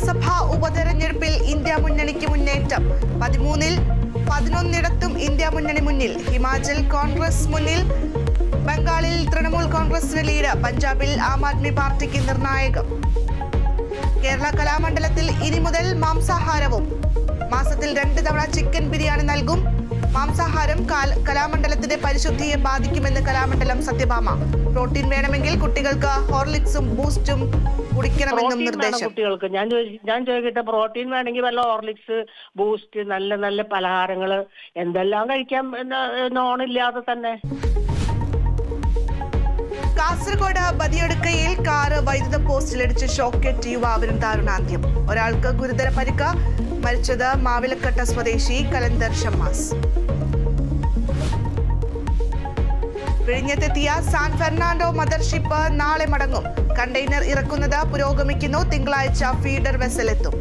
ലോക്സഭാ ഉപതെരഞ്ഞെടുപ്പിൽ ഇന്ത്യ മുന്നണിക്ക് മുന്നേറ്റം. 13-ൽ 11 ഇന്ത്യ മുന്നണി മുന്നിൽ. ഹിമാചൽ കോൺഗ്രസ് മുന്നിൽ. ബംഗാളിൽ തൃണമൂൽ കോൺഗ്രസിന് ലീഡ്. പഞ്ചാബിൽ ആം ആദ്മി പാർട്ടിക്ക് നിർണായകം. കേരള കലാമണ്ഡലത്തിൽ ഇനി മുതൽ മാംസാഹാരവും. മാസത്തിൽ 2 തവണ ചിക്കൻ ബിരിയാണി നൽകും. മാംസാഹാരം കലാമണ്ഡലത്തിന്റെ പരിശുദ്ധിയെ ബാധിക്കുമെന്ന് കലാമണ്ഡലം സത്യഭാമ. പ്രോട്ടീൻ വേണമെങ്കിൽ കുട്ടികൾക്ക് ഹോർലിക്സും ബൂസ്റ്റും കുടിക്കണമെന്നും നിർദ്ദേശം. കുട്ടികൾക്ക് ഞാൻ ചോദിക്കട്ടെ, പ്രോട്ടീൻ വേണമെങ്കിൽ വല്ല ഹോർലിക്സ്, ബൂസ്റ്റ്, നല്ല നല്ല പലഹാരങ്ങള് എന്തെല്ലാം കഴിക്കാം നോണില്ലാതെ തന്നെ. കാസർഗോഡ് ബദിയടുക്കയിൽ കാറ് വൈദ്യുത പോസ്റ്റിലിടിച്ച് ഷോക്കേറ്റ് യുവാവിന് ദാരുണാന്ത്യം. ഒരാൾക്ക് ഗുരുതര പരിക്ക്. മരിച്ചത് മാവിലക്കട്ട സ്വദേശി കലന്തർ ഷമ്മാസ്. വിഴിഞ്ഞത്തെത്തിയ സാൻ ഫെർണാണ്ടോ മദർഷിപ്പ് നാളെ മടങ്ങും. കണ്ടെയ്നർ ഇറക്കുന്നത് പുരോഗമിക്കുന്നു. തിങ്കളാഴ്ച ഫീഡർ വെസൽ എത്തും.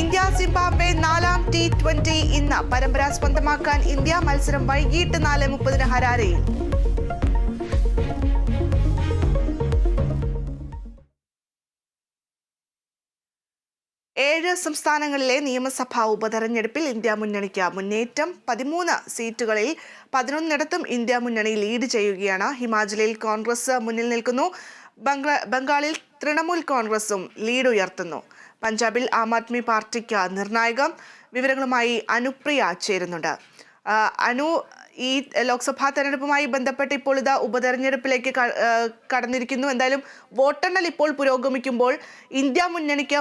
ഇന്ത്യ സിംബാബ്വെ 4ാം T20 ഇന്ന്. പരമ്പര സ്വന്തമാക്കാൻ ഇന്ത്യ. മത്സരം വൈകിട്ട് 4:30 ഹരാരയിൽ. ഏഴ് സംസ്ഥാനങ്ങളിലെ നിയമസഭാ ഉപതെരഞ്ഞെടുപ്പിൽ ഇന്ത്യ മുന്നണിക്ക് മുന്നേറ്റം. 13 സീറ്റുകളിൽ 11 ഇന്ത്യ മുന്നണി ലീഡ് ചെയ്യുകയാണ്. ഹിമാചലിൽ കോൺഗ്രസ് മുന്നിൽ നിൽക്കുന്നു. ബംഗാളിൽ തൃണമൂൽ കോൺഗ്രസും ലീഡ് ഉയർത്തുന്നു. പഞ്ചാബിൽ ആം ആദ്മി പാർട്ടിക്ക് നിർണായകം. വിവരങ്ങളുമായി അനുപ്രിയ ചേരുന്നുണ്ട്. അനു, ഈ ലോക്സഭാ തെരഞ്ഞെടുപ്പുമായി ബന്ധപ്പെട്ട് ഇപ്പോൾ ഇത് ഉപതെരഞ്ഞെടുപ്പിലേക്ക് കടന്നിരിക്കുന്നു. എന്തായാലും വോട്ടെണ്ണൽ ഇപ്പോൾ പുരോഗമിക്കുമ്പോൾ ഇന്ത്യ മുന്നണിക്ക്